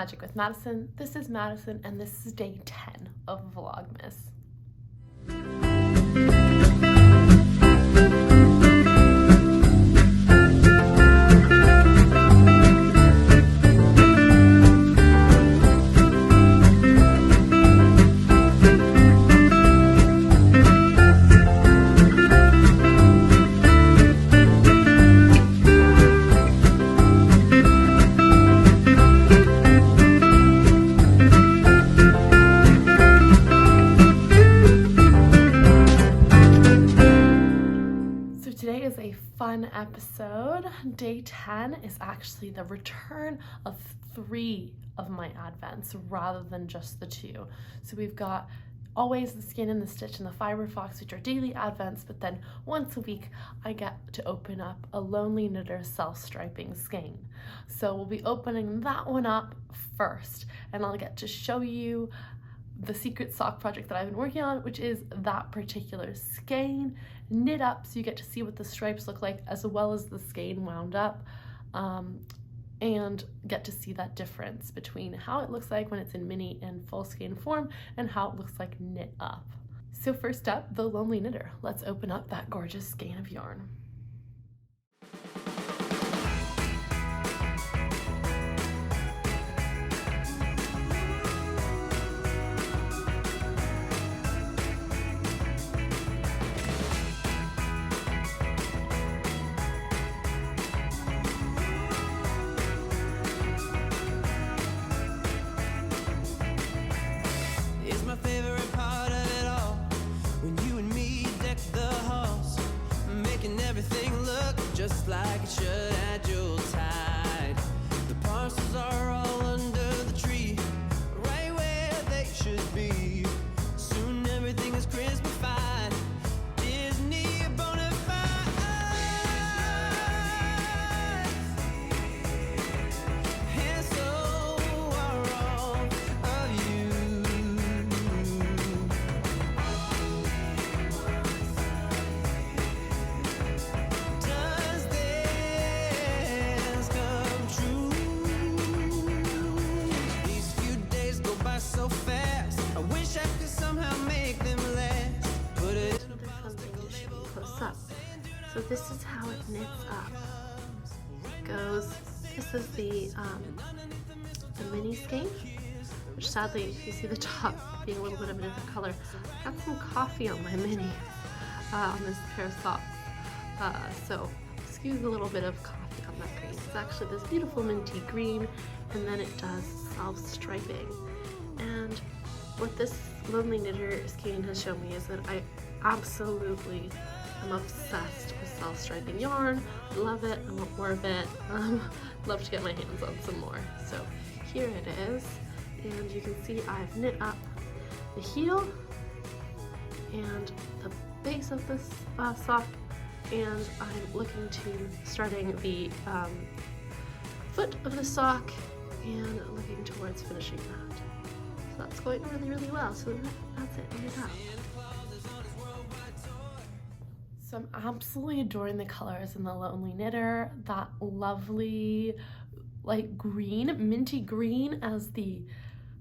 Magic with Madison. This is Madison and this is day 10 of Vlogmas. Today is a fun episode. Day 10 is actually the return of 3 of my advents rather than just the 2. So we've got always the Skein and the Stitch and the Fibre Fox, which are daily advents, but then once a week I get to open up a Lonely Knitter self-striping skein. So we'll be opening that one up first, and I'll get to show you the secret sock project that I've been working on, which is that particular skein knit up, so you get to see what the stripes look like as well as the skein wound up, and get to see that difference between how it looks like when it's in mini and full skein form and how it looks like knit up. So first up, the Lonely Knitter. Let's open up that gorgeous skein of yarn. Just like it should at your tide. The parcels are all under the tree, right where they should be. Soon everything is Christmas-fied, Disney bona fide. And so are all of you. So fast, I wish I could somehow make them last. Put it in There's something to show you close up. So this is how it knits up. It goes, this is the mini skein, which sadly, if you see the top being a little bit of a different color, I got some coffee on my mini, on this pair of socks. So excuse a little bit of coffee on that green. It's actually this beautiful minty green, and then it does self-striping. And what this Lonely Knitter skein has shown me is that I absolutely am obsessed with self-striping yarn. I love it. I want more of it. Love to get my hands on some more. So here it is, and you can see I've knit up the heel and the base of this sock, and I'm looking to starting the foot of the sock and looking towards finishing that. So that's going really, really well. So that's it, knit up. So I'm absolutely adoring the colors in the Lonely Knitter. That lovely light green, minty green as the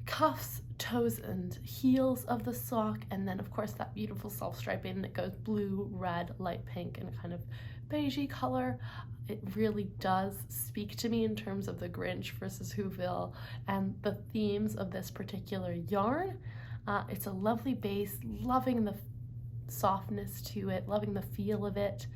cuffs, toes, and heels of the sock, and then of course that beautiful self-striping that goes blue, red, light pink, and kind of beigey color. It really does speak to me in terms of the Grinch versus Whoville and the themes of this particular yarn. It's a lovely base, loving the softness to it, loving the feel of it,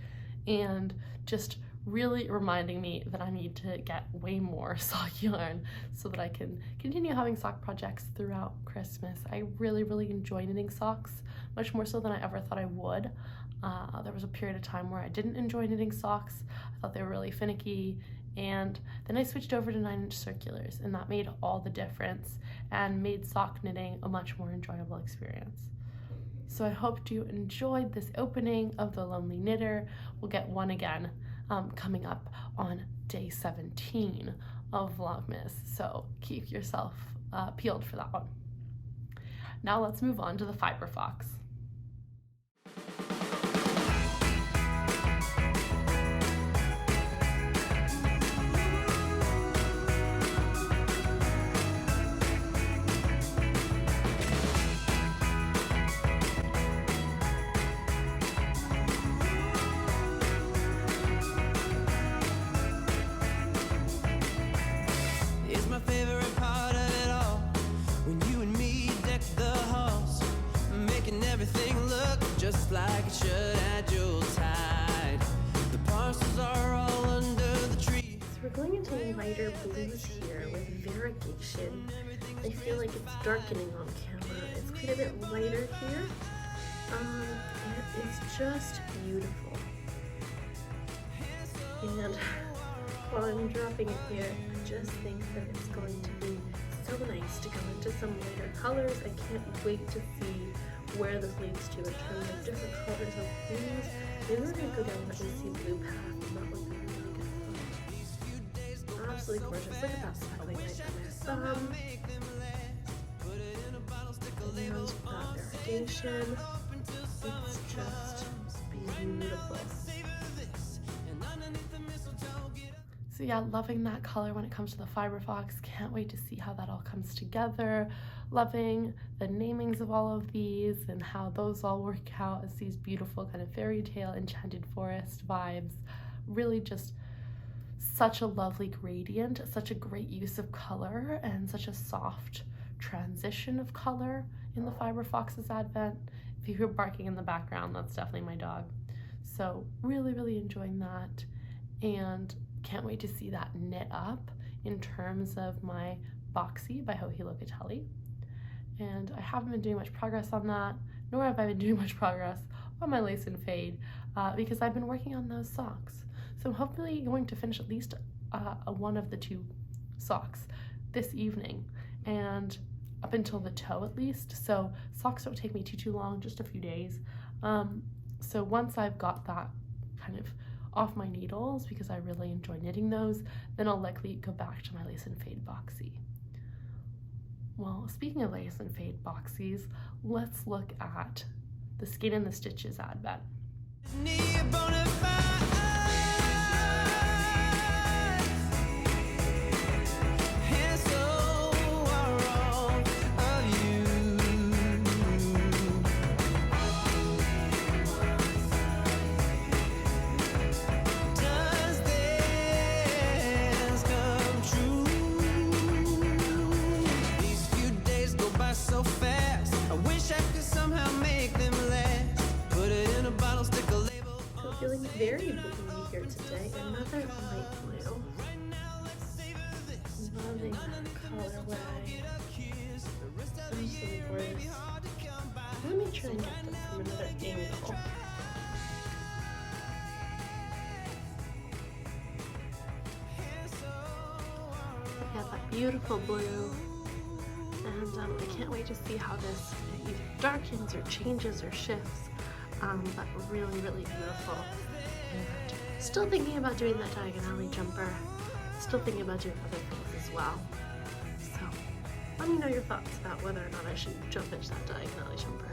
and just really reminding me that I need to get way more sock yarn so that I can continue having sock projects throughout Christmas. I really, really enjoy knitting socks, much more so than I ever thought I would. There was a period of time where I didn't enjoy knitting socks. I thought they were really finicky, and then I switched over to 9-inch circulars, and that made all the difference and made sock knitting a much more enjoyable experience. So I hope you enjoyed this opening of the Lonely Knitter. We'll get one again coming up on day 17 of Vlogmas, so keep yourself peeled for that one. Now let's move on to the Fibre Fox. like it should at Yuletide. The parcels are all under the tree. So we're going into lighter blues here with variegation. I feel like it's darkening on camera. It's quite a bit lighter here. And it's just beautiful. And while I'm dropping it here, I just think that it's going to be so nice to go into some lighter colors. I can't wait to see where this leads to in terms of different colors of blues. Maybe we're going to go down the AC blue path, and that would be really good fun. Absolutely gorgeous. Look at that sparkling light on my thumb. And that variegation. It's just beautiful. So yeah, loving that color when it comes to the Fibre Fox. Can't wait to see how that all comes together. Loving the namings of all of these and how those all work out as these beautiful kind of fairy tale enchanted forest vibes. Really just such a lovely gradient, such a great use of color, and such a soft transition of color in the Fibre Fox's advent. If you hear barking in the background, that's definitely my dog. So really enjoying that, and can't wait to see that knit up in terms of my boxy by Joji Locatelli. And I haven't been doing much progress on that, nor have I been doing much progress on my lace and fade because I've been working on those socks. So I'm hopefully going to finish at least one of the two socks this evening, and up until the toe at least. So socks don't take me too long, just a few days. So once I've got that kind of off my needles, because I really enjoy knitting those, then I'll likely go back to my lace and fade boxy. Well, speaking of lace and fade boxies, let's look at the Skein and the Stitches advent. Feeling very blue here today. Another light blue. Loving that colorway. Absolutely gorgeous. Let me try and get this from another angle. We have that beautiful blue. And I can't wait to see how this either darkens or changes or shifts. But really beautiful. And still thinking about doing that diagonally jumper. Still thinking about doing other things as well. So let me know your thoughts about whether or not I should jump into that diagonally jumper.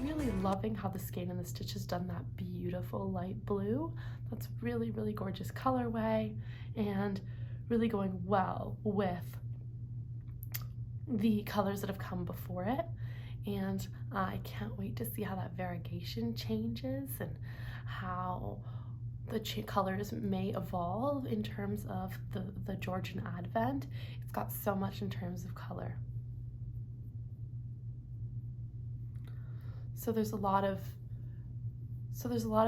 Really loving how the Skein and the Stitch has done that beautiful light blue. That's really gorgeous colorway, and really going well with the colors that have come before it. And I can't wait to see how that variegation changes and how the colors may evolve in terms of the Georgian Advent. It's got so much in terms of color. So there's a lot of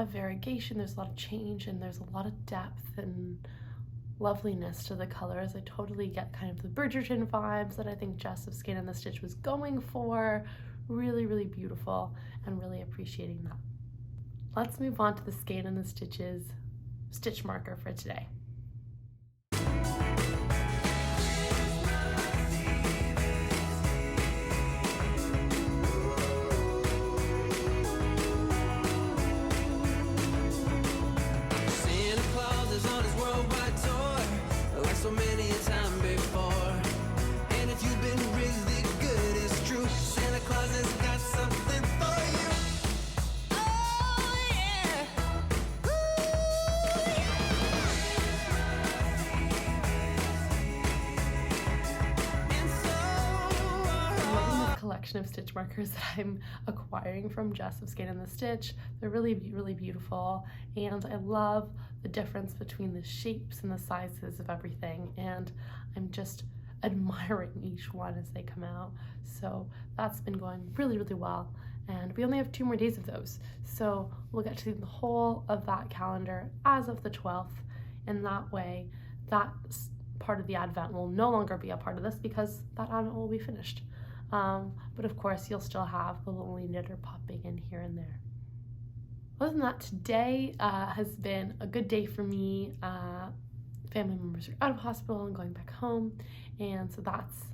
variegation, there's a lot of change, and there's a lot of depth and loveliness to the colors. I totally get kind of the Bridgerton vibes that I think Jess of Skein and the Stitch was going for. Really beautiful, and really appreciating that. Let's move on to the Skein and the Stitches stitch marker for today. Santa Claus is on his worldwide tour, like so many a time before. And if you've been really good, it's true, Santa Claus has got something for you. Oh yeah. Ooh, yeah. And so I'm loving this collection of stitch markers that I'm acquiring from Jess of Skein and the Stitch. They're really beautiful, and I love the difference between the shapes and the sizes of everything, and I'm just admiring each one as they come out. So that's been going really, really well. And we only have 2 more days of those. So we'll get to see the whole of that calendar as of the 12th. And that way, that part of the Advent will no longer be a part of this because that Advent will be finished. But of course, you'll still have the Lonely Knitter popping in here and there. Other than that, today has been a good day for me. Family members are out of hospital and going back home. And so that's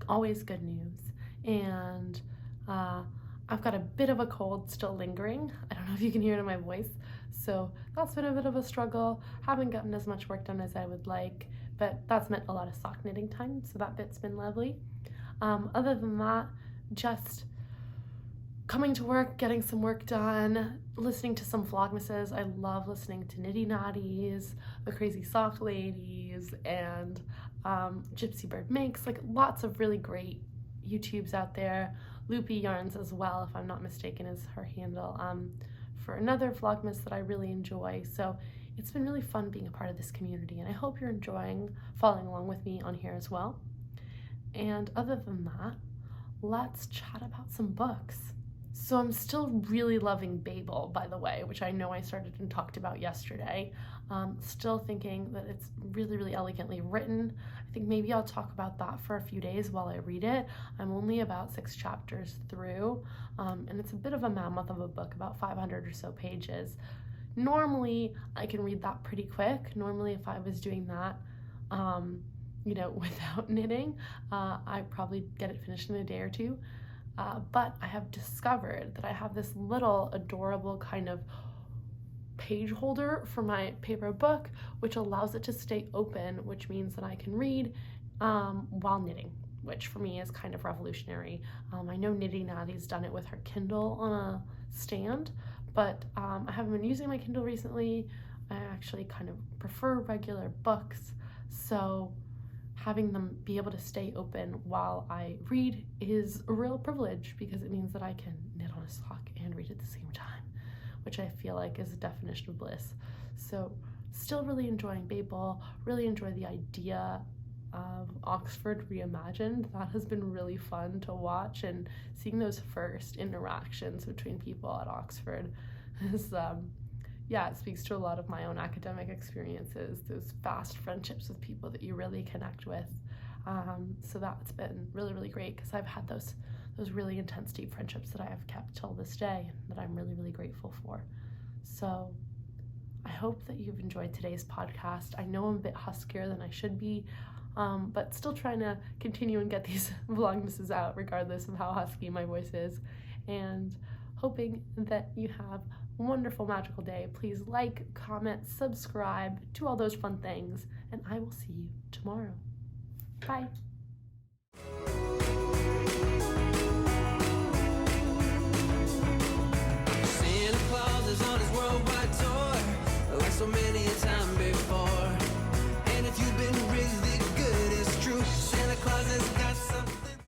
always good news. And I've got a bit of a cold still lingering. I don't know if you can hear it in my voice. So that's been a bit of a struggle. Haven't gotten as much work done as I would like, but that's meant a lot of sock knitting time. So that bit's been lovely. Other than that, just coming to work, getting some work done, listening to some Vlogmases. I love listening to Nitty Natties, the Crazy Sock Ladies, and Gypsy Bird Makes, like lots of really great YouTubes out there. Loopy Yarns as well, if I'm not mistaken, is her handle, for another Vlogmas that I really enjoy. So it's been really fun being a part of this community, and I hope you're enjoying following along with me on here as well. And other than that, let's chat about some books. So I'm still really loving Babel, by the way, which I know I started and talked about yesterday. Still thinking that it's really, really elegantly written. I think maybe I'll talk about that for a few days while I read it. I'm only about 6 chapters through, and it's a bit of a mammoth of a book, about 500 or so pages. Normally, I can read that pretty quick. Normally, if I was doing that, without knitting, I'd probably get it finished in a day or 2. But I have discovered that I have this little adorable kind of page holder for my paper book, which allows it to stay open, which means that I can read while knitting, which for me is kind of revolutionary. I know Nitty Natty's done it with her Kindle on a stand, but I haven't been using my Kindle recently. I actually kind of prefer regular books, so having them be able to stay open while I read is a real privilege because it means that I can knit on a sock and read at the same time, which I feel like is a definition of bliss. So still really enjoying Babel, really enjoy the idea of Oxford Reimagined. That has been really fun to watch, and seeing those first interactions between people at Oxford is it speaks to a lot of my own academic experiences, those fast friendships with people that you really connect with. So that's been really, really great because I've had those really intense, deep friendships that I have kept till this day and that I'm really, really grateful for. So I hope that you've enjoyed today's podcast. I know I'm a bit huskier than I should be, but still trying to continue and get these Vlogmases out regardless of how husky my voice is, and hoping that you have wonderful, magical day. Please like, comment, subscribe, do all those fun things, and I will see you tomorrow. Bye.